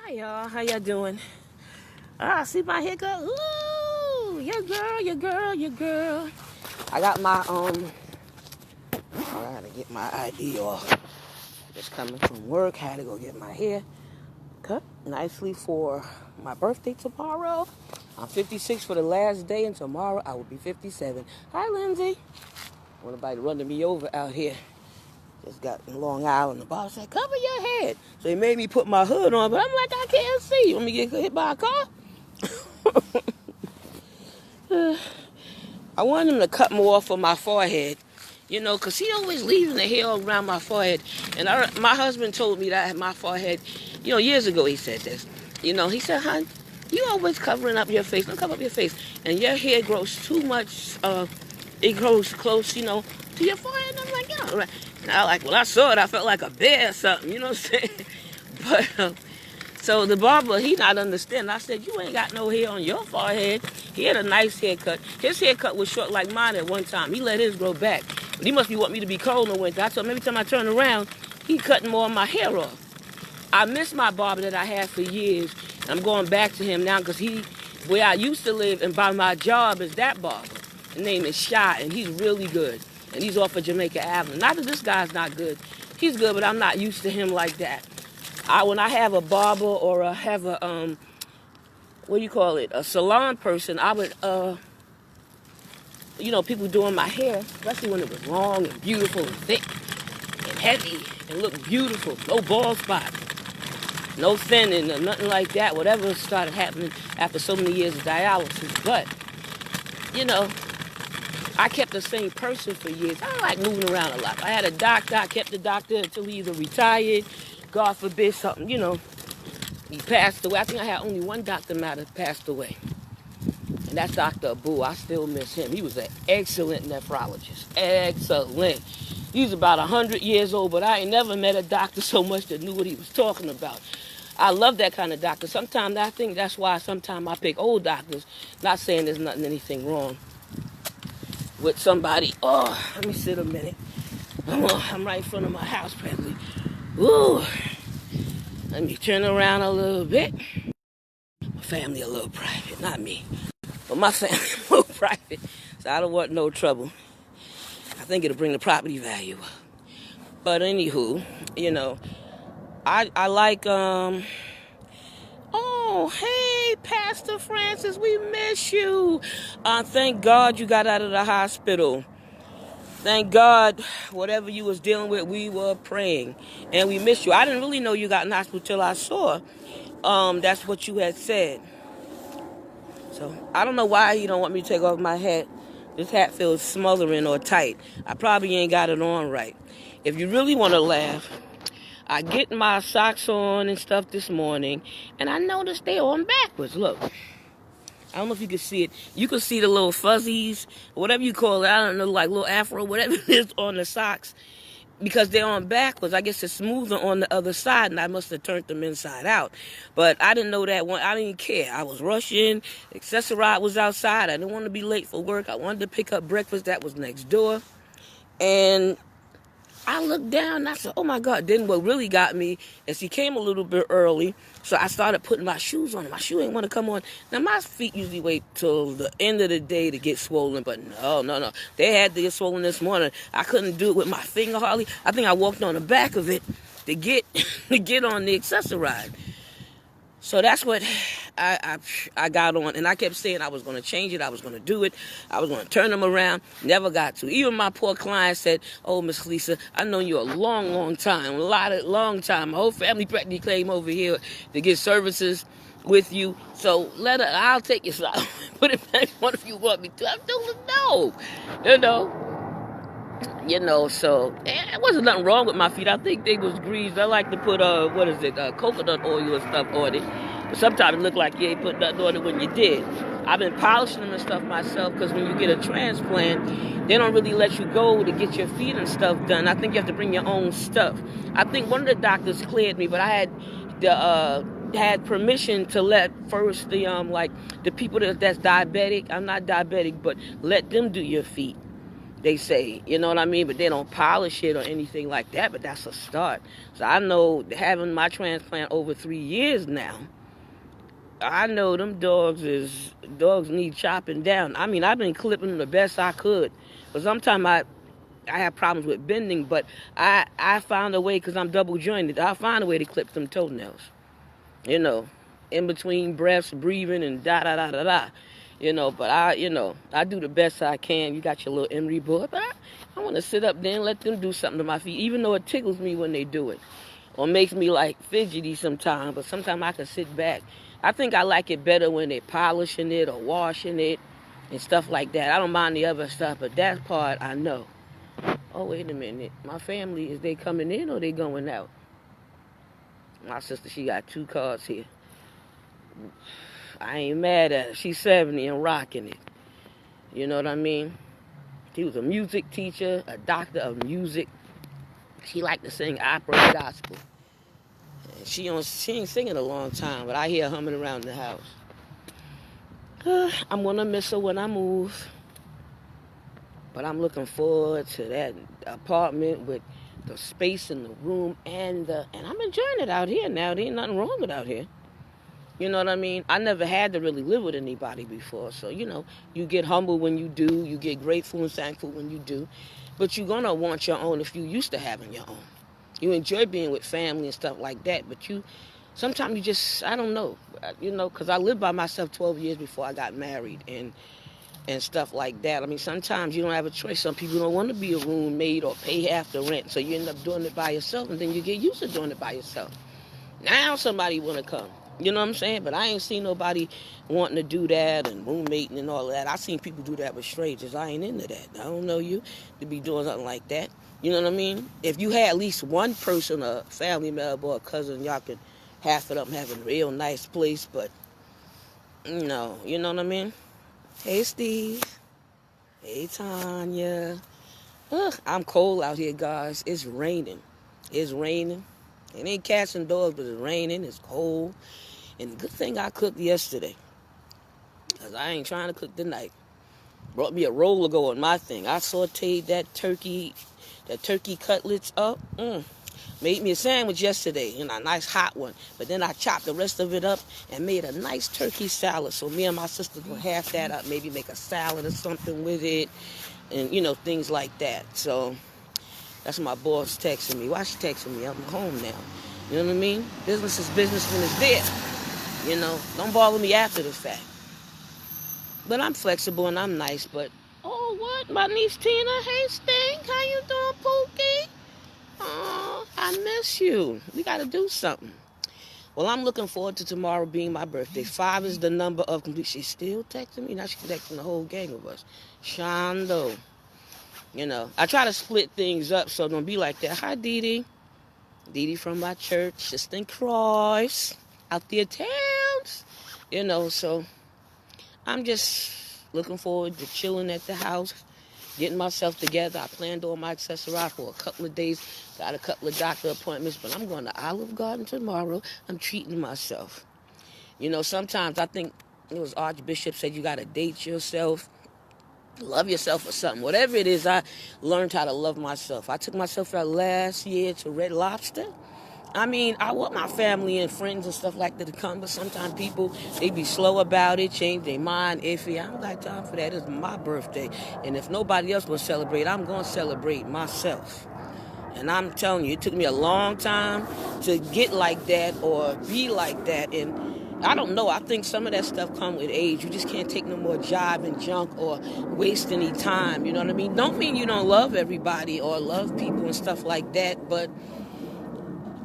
Hi y'all, how y'all doing? See my haircut? Ooh, your girl. I got my I gotta get my ID off. Just coming from work, had to go get my hair cut nicely for my birthday tomorrow. I'm 56 for the last day, and tomorrow I will be 57. Hi, Lindsay. Want nobody running me over out here. Just got in Long Island. The boss said, cover your head. So he made me put my hood on, but I'm like, I can't see. You want me to get hit by a car? I want him to cut more off of my forehead, because he always leaving the hair all around my forehead. And my husband told me that my forehead, years ago he said this. He said, hon, you always covering up your face. Don't cover up your face. And your hair grows too much, it grows close, to your forehead. And I'm like, yeah, right. And when I saw it, I felt like a bear or something, you know what I'm saying? But, so the barber, he not understanding. I said, you ain't got no hair on your forehead. He had a nice haircut. His haircut was short like mine at one time. He let his grow back. But he must be wanting me to be cold in the winter. I told him every time I turn around, he cutting more of my hair off. I miss my barber that I had for years. I'm going back to him now because where I used to live and by my job is that barber. His name is Shy, and he's really good. And he's off of Jamaica Avenue. Not that this guy's not good. He's good, but I'm not used to him like that. When I have a barber or have a, a salon person, I would, people doing my hair, especially when it was long and beautiful and thick and heavy and looked beautiful. No bald spot, no thinning or nothing like that. Whatever started happening after so many years of dialysis. But, I kept the same person for years. I don't like moving around a lot. I had a doctor. I kept the doctor until he either retired, God forbid something, he passed away. I think I had only one doctor matter passed away. And that's Dr. Abu. I still miss him. He was an excellent nephrologist. Excellent. He's about 100 years old, but I ain't never met a doctor so much that knew what he was talking about. I love that kind of doctor. Sometimes I think that's why sometimes I pick old doctors. Not saying there's anything wrong with somebody. Oh, let me sit a minute. I'm right in front of my house, practically. Ooh. Let me turn around a little bit. My family a little private, not me. But my family a little private. So I don't want no trouble. I think it'll bring the property value up. But anywho, I like, oh, hey, Pastor Francis, we miss you. Thank God you got out of the hospital. Thank God, whatever you was dealing with, we were praying. And we missed you. I didn't really know you got in the hospital till I saw. That's what you had said. So, I don't know why you don't want me to take off my hat. This hat feels smothering or tight. I probably ain't got it on right. If you really want to laugh, I get my socks on and stuff this morning, and I noticed they on backwards. Look. I don't know if you can see it. You can see the little fuzzies, whatever you call it. I don't know, like little afro, whatever it is on the socks. Because they're on backwards. I guess it's smoother on the other side, and I must have turned them inside out. But I didn't know that one. I didn't care. I was rushing. Accessoride was outside. I didn't want to be late for work. I wanted to pick up breakfast that was next door. And I looked down and I said, oh my God. Then what really got me is he came a little bit early. So I started putting my shoes on. My shoe ain't want to come on. Now my feet usually wait till the end of the day to get swollen. But no. They had to get swollen this morning. I couldn't do it with my finger hardly. I think I walked on the back of it to get on the accessoride. So that's what I got on. And I kept saying I was going to change it. I was going to do it. I was going to turn them around. Never got to. Even my poor client said, oh, Miss Lisa, I've known you a long time. Long time. My whole family practically came over here to get services with you. So I'll take your slide. Put it back on if you want me to. I don't know. So it wasn't nothing wrong with my feet. I think they was greased. I like to put, coconut oil and stuff on it. But sometimes it look like you ain't put nothing on it when you did. I've been polishing them and stuff myself because when you get a transplant, they don't really let you go to get your feet and stuff done. I think you have to bring your own stuff. I think one of the doctors cleared me, but I had permission to let first the people that's diabetic. I'm not diabetic, but let them do your feet. they say, you know what I mean? But they don't polish it or anything like that, but that's a start. So I know, having my transplant over 3 years now, I know them dogs need chopping down. I mean, I've been clipping them the best I could. But sometimes I have problems with bending, but I found a way, because I'm double jointed, I find a way to clip them toenails. You know, in between breaths, breathing, and da-da-da-da-da. You know, but I do the best I can. You got your little emery board, but I want to sit up there and let them do something to my feet, even though it tickles me when they do it. Or makes me like fidgety sometimes, but sometimes I can sit back. I think I like it better when they're polishing it or washing it and stuff like that. I don't mind the other stuff, but that part I know. Oh, wait a minute. My family, is they coming in or they going out? My sister, she got 2 cars here. I ain't mad at her. She's 70 and rocking it. You know what I mean? She was a music teacher, a doctor of music. She liked to sing opera and gospel. And she ain't singing a long time, but I hear her humming around the house. I'm going to miss her when I move. But I'm looking forward to that apartment with the space in the room and I'm enjoying it out here now. There ain't nothing wrong with out here. You know what I mean? I never had to really live with anybody before. So, you know, you get humble when you do. You get grateful and thankful when you do. But you're going to want your own if you used to having your own. You enjoy being with family and stuff like that. But sometimes you just, I don't know. You know, because I lived by myself 12 years before I got married and stuff like that. I mean, sometimes you don't have a choice. Some people don't want to be a roommate or pay half the rent. So you end up doing it by yourself, and then you get used to doing it by yourself. Now somebody want to come. You know what I'm saying? But I ain't seen nobody wanting to do that and roommating and all of that. I seen people do that with strangers. I ain't into that. I don't know you to be doing something like that. You know what I mean? If you had at least one person, a family member or a cousin, y'all could half it up and have a real nice place. But, no, you know what I mean? Hey, Steve. Hey, Tanya. I'm cold out here, guys. It's raining. It's raining. It ain't cats and dogs, but it's raining. It's cold. And the good thing I cooked yesterday, because I ain't trying to cook tonight. Brought me a roll ago on my thing. I sauteed that turkey cutlets up. Made me a sandwich yesterday, a nice hot one. But then I chopped the rest of it up and made a nice turkey salad. So me and my sister will half that up, maybe make a salad or something with it, and, things like that. So that's my boss texting me. Why she texting me? I'm home now. You know what I mean? Business is business when it's there. Don't bother me after the fact. But I'm flexible and I'm nice. But, what? My niece Tina. Hey, Stink. How you doing, Pookie? Oh, I miss you. We got to do something. Well, I'm looking forward to tomorrow being my birthday. 5 is the number of complete. She's still texting me. Now she's texting the whole gang of us. Shondo. I try to split things up so it don't be like that. Hi, Dee Dee. Dee Dee from my church. Just in Cross. Out there towns. So I'm just looking forward to chilling at the house, getting myself together. I planned on my accessory for a couple of days. Got a couple of doctor appointments, but I'm going to Olive Garden tomorrow. I'm treating myself. Sometimes I think it was Archbishop said you got to date yourself. Love yourself or something. Whatever it is, I learned how to love myself. I took myself out last year to Red Lobster. I mean, I want my family and friends and stuff like that to come, but sometimes people, they be slow about it, change their mind, iffy. I don't got time for that. It's my birthday. And if nobody else will celebrate, I'm going to celebrate myself. And I'm telling you, it took me a long time to get like that or be like that. And I don't know. I think some of that stuff comes with age. You just can't take no more jive and junk or waste any time. You know what I mean? Don't mean you don't love everybody or love people and stuff like that, but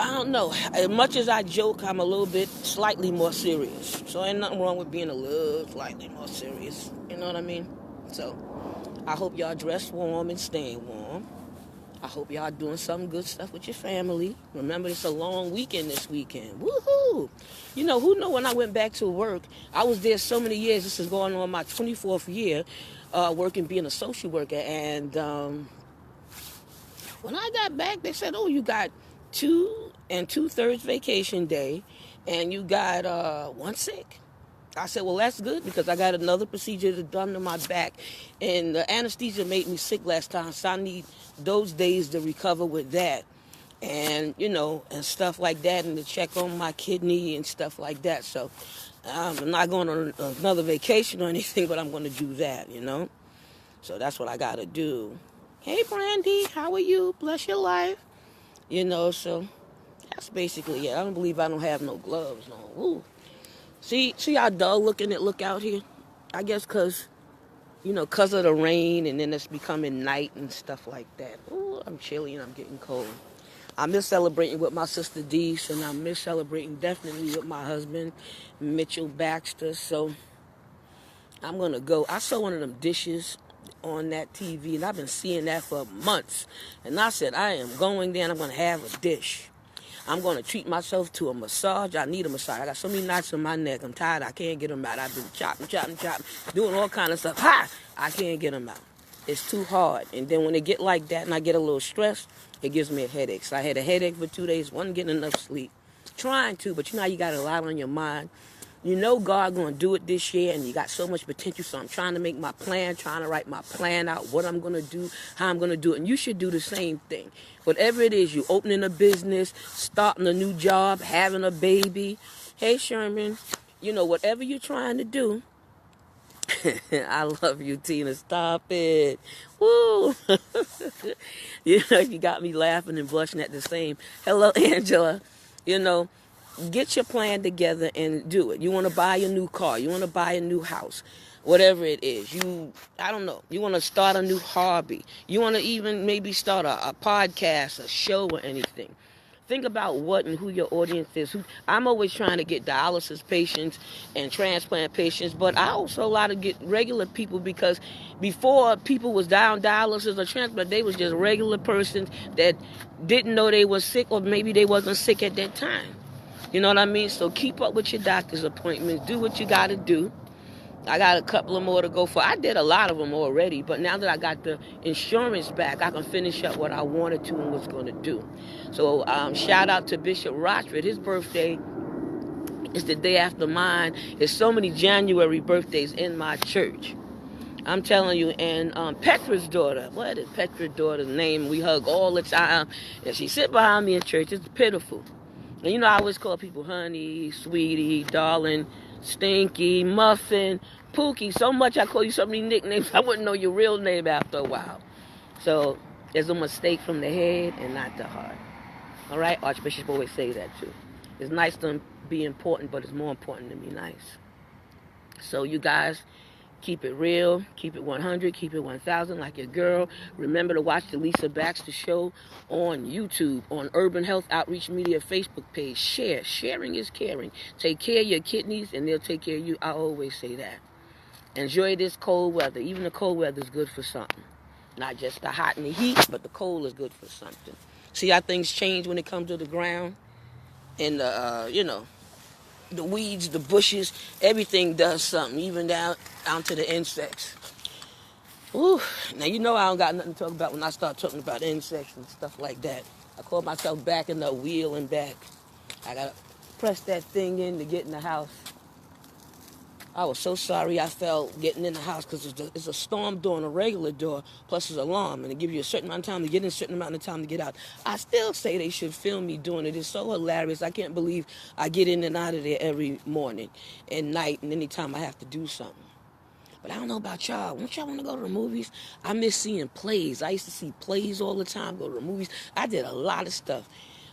I don't know. As much as I joke, I'm a little bit slightly more serious. So ain't nothing wrong with being a little slightly more serious. You know what I mean? So I hope y'all dress warm and staying warm. I hope y'all doing some good stuff with your family. Remember, it's a long weekend this weekend. Woohoo! Who knew when I went back to work, I was there so many years. This is going on my 24th year working, being a social worker. And when I got back, they said, you got 2 2/3 vacation day, and you got 1 sick. I said, well, that's good because I got another procedure done to my back. And the anesthesia made me sick last time, so I need those days to recover with that. And, and stuff like that, and to check on my kidney and stuff like that. So I'm not going on another vacation or anything, but I'm going to do that, So that's what I got to do. Hey, Brandy, how are you? Bless your life. So that's basically it. I don't believe I don't have no gloves. No. Ooh. See how dull looking it look out here? I guess because of the rain, and then it's becoming night and stuff like that. Ooh, I'm chilly and I'm getting cold. I miss celebrating with my sister Dees, and I miss celebrating definitely with my husband, Mitchell Baxter. So I'm going to go. I saw one of them dishes on that TV, and I've been seeing that for months. And I said, I am going there, and I'm going to have a dish. I'm going to treat myself to a massage. I need a massage. I got so many knots in my neck. I'm tired. I can't get them out. I've been chopping, doing all kind of stuff. I can't get them out. It's too hard. And then when it get like that and I get a little stressed, it gives me a headache. So I had a headache for 2 days. Wasn't getting enough sleep. Trying to, but how you got a lot on your mind. God going to do it this year, and you got so much potential. So I'm trying to make my plan, trying to write my plan out, what I'm going to do, how I'm going to do it. And you should do the same thing. Whatever it is, you opening a business, starting a new job, having a baby. Hey, Sherman, whatever you're trying to do. I love you, Tina. Stop it. Woo. You got me laughing and blushing at the same. Hello, Angela. Get your plan together and do it. You want to buy a new car. You want to buy a new house. Whatever it is. I don't know. You want to start a new hobby. You want to even maybe start a podcast, a show, or anything. Think about what and who your audience is. I'm always trying to get dialysis patients and transplant patients, but I also allow to get regular people, because before people was down dialysis or transplant, they was just regular persons that didn't know they were sick, or maybe they wasn't sick at that time. You know what I mean? So keep up with your doctor's appointments. Do what you got to do. I got a couple of more to go for. I did a lot of them already, but now that I got the insurance back, I can finish up what I wanted to and was going to do. So shout out to Bishop Rochford. His birthday is the day after mine. There's so many January birthdays in my church. I'm telling you. And Petra's daughter, what is Petra's daughter's name? We hug all the time. And she sit behind me in church. It's pitiful. And I always call people honey, sweetie, darling, stinky, muffin, Pookie. So much I call you so many nicknames, I wouldn't know your real name after a while. So there's a mistake from the head and not the heart. All right? Archbishop always say that too. It's nice to be important, but it's more important to be nice. So you guys, keep it real, keep it 100, keep it 1,000 like your girl. Remember to watch the Lisa Baxter Show on YouTube, on Urban Health Outreach Media Facebook page. Share. Sharing is caring. Take care of your kidneys and they'll take care of you. I always say that. Enjoy this cold weather. Even the cold weather is good for something. Not just the hot and the heat, but the cold is good for something. See how things change when it comes to the ground? And, the weeds, the bushes, everything does something, even down to the insects. Ooh, now I don't got nothing to talk about when I start talking about insects and stuff like that. I call myself backing the wheel and back. I gotta press that thing in to get in the house. I was so sorry I felt getting in the house, because it's a storm door and a regular door, plus it's an alarm, and it gives you a certain amount of time to get in, a certain amount of time to get out. I still say they should film me doing it. It's so hilarious. I can't believe I get in and out of there every morning and night and anytime I have to do something. But I don't know about y'all. Don't y'all want to go to the movies? I miss seeing plays. I used to see plays all the time, go to the movies. I did a lot of stuff.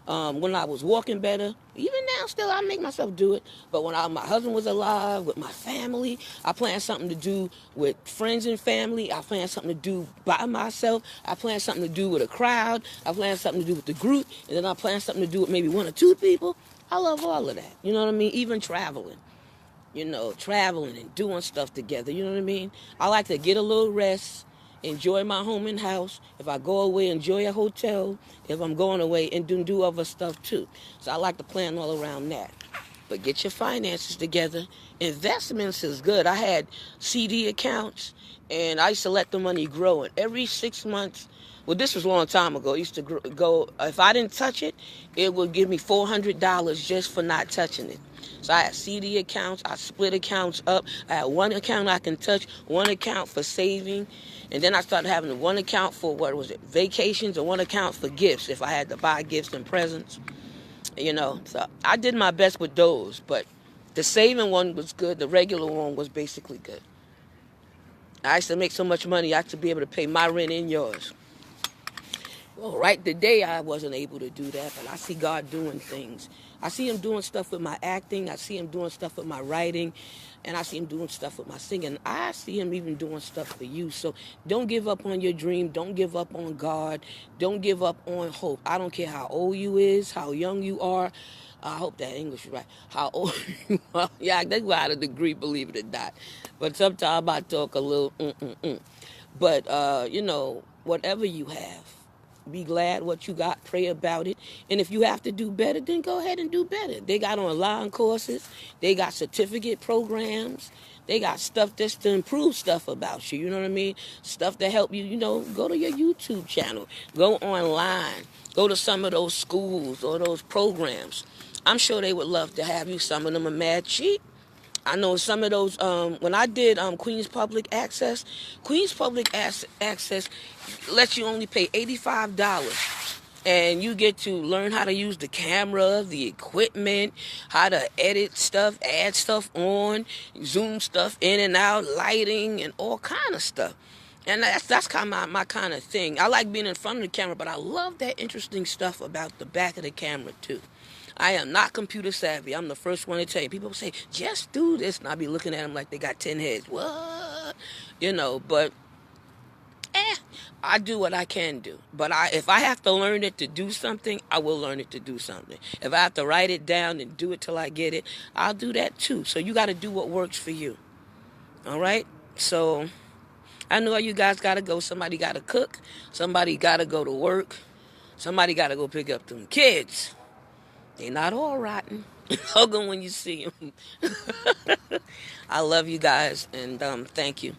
When I was walking better, even now still I make myself do it, but when my husband was alive, with my family, I planned something to do with friends and family, I planned something to do by myself, I planned something to do with a crowd, I planned something to do with the group, and then I planned something to do with maybe 1 or 2 people. I love all of that, you know what I mean? Even traveling, traveling and doing stuff together, you know what I mean? I like to get a little rest, enjoy my home and house. If I go away, enjoy a hotel. If I'm going away, and do other stuff too. So I like to plan all around that. But get your finances together. Investments is good. I had CD accounts, and I used to let the money grow. And every 6 months, well, this was a long time ago. I used to go, if I didn't touch it, it would give me $400 just for not touching it. So I had CD accounts. I split accounts up. I had one account I can touch, one account for saving, and then I started having one account for, what was it, vacations, and one account for gifts if I had to buy gifts and presents. So I did my best with those, but the saving one was good. The regular one was basically good. I used to make so much money, I used to be able to pay my rent and yours. Well, right today, I wasn't able to do that, but I see God doing things. I see him doing stuff with my acting. I see him doing stuff with my writing. And I see him doing stuff with my singing. I see him even doing stuff for you. So don't give up on your dream. Don't give up on God. Don't give up on hope. I don't care how old you is, how young you are. I hope that English is right. How old you are. Yeah, that's why I had a degree, believe it or not. But sometimes I talk a little But, whatever you have, be glad what you got, pray about it. And if you have to do better, then go ahead and do better. They got online courses. They got certificate programs. They got stuff just to improve stuff about you. You know what I mean? Stuff to help you, go to your YouTube channel. Go online. Go to some of those schools or those programs. I'm sure they would love to have you. Some of them are mad cheap. I know some of those, when I did Queens Public Access lets you only pay $85. And you get to learn how to use the camera, the equipment, how to edit stuff, add stuff on, zoom stuff in and out, lighting, and all kind of stuff. And that's kind of my kind of thing. I like being in front of the camera, but I love that interesting stuff about the back of the camera, too. I am not computer savvy. I'm the first one to tell you. People say, just do this. And I'll be looking at them like they got 10 heads. What? But I do what I can do. But if I have to learn it to do something, I will learn it to do something. If I have to write it down and do it till I get it, I'll do that too. So you got to do what works for you. All right? So I know you guys got to go. Somebody got to cook. Somebody got to go to work. Somebody got to go pick up them kids. They're not all rotten. Hug them when you see them. I love you guys, and thank you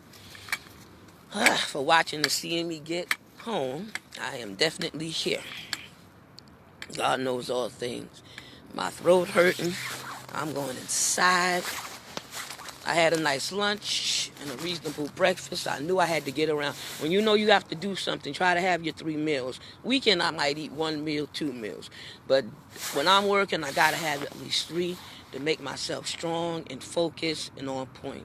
for watching and seeing me get home. I am definitely here. God knows all things. My throat hurting. I'm going inside. I had a nice lunch and a reasonable breakfast. I knew I had to get around. When you know you have to do something, try to have your 3 meals. Weekend, I might eat 1 meal, 2 meals. But when I'm working, I got to have at least 3 to make myself strong and focused and on point.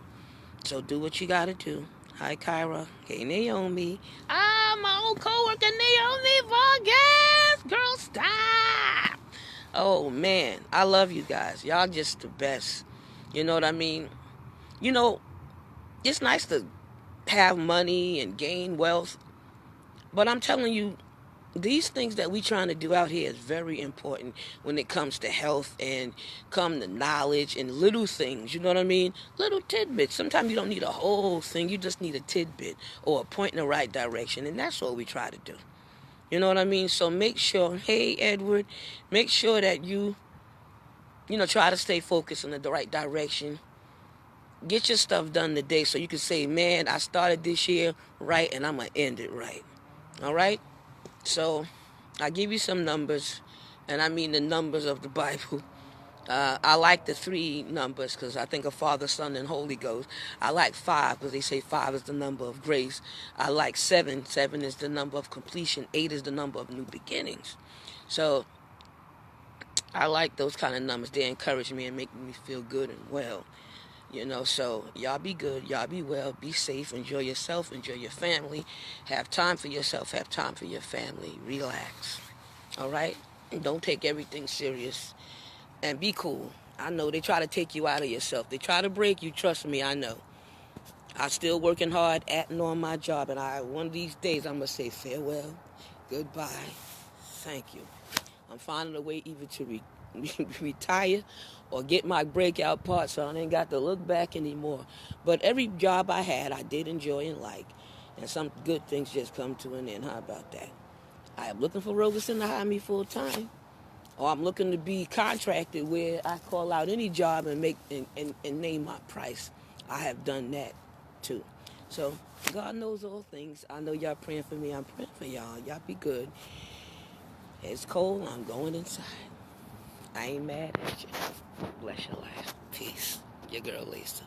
So do what you got to do. Hi, Kyra. Hey, Naomi. My old coworker, Naomi Vargas. Girl, stop. Oh, man. I love you guys. Y'all just the best. You know what I mean? It's nice to have money and gain wealth, but I'm telling you, these things that we trying to do out here is very important when it comes to health and come to knowledge and little things, you know what I mean? Little tidbits. Sometimes you don't need a whole thing, you just need a tidbit or a point in the right direction, and that's what we try to do. You know what I mean? So make sure, hey, Edward, make sure that you try to stay focused in the right direction. Get your stuff done today so you can say, man, I started this year right and I'm going to end it right. All right? So I give you some numbers, and I mean the numbers of the Bible. I like the 3 numbers because I think of Father, Son, and Holy Ghost. I like 5 because they say 5 is the number of grace. I like 7. 7 is the number of completion. 8 is the number of new beginnings. So I like those kind of numbers. They encourage me and make me feel good and well. So y'all be good, y'all be well, be safe, enjoy yourself, enjoy your family, have time for yourself, have time for your family, relax, all right? And don't take everything serious, and be cool. I know they try to take you out of yourself. They try to break you, trust me, I know. I'm still working hard at and on my job, and one of these days I'm going to say farewell, goodbye, thank you. I'm finding a way either to retire or get my breakout part so I ain't got to look back anymore. But every job I had, I did enjoy and like. And some good things just come to an end. How about that? I am looking for Roberson to hire me full time. Or I'm looking to be contracted where I call out any job and make and name my price. I have done that too. So God knows all things. I know y'all praying for me. I'm praying for y'all. Y'all be good. It's cold. I'm going inside. I ain't mad at you. Bless your life. Peace. Your girl Lisa.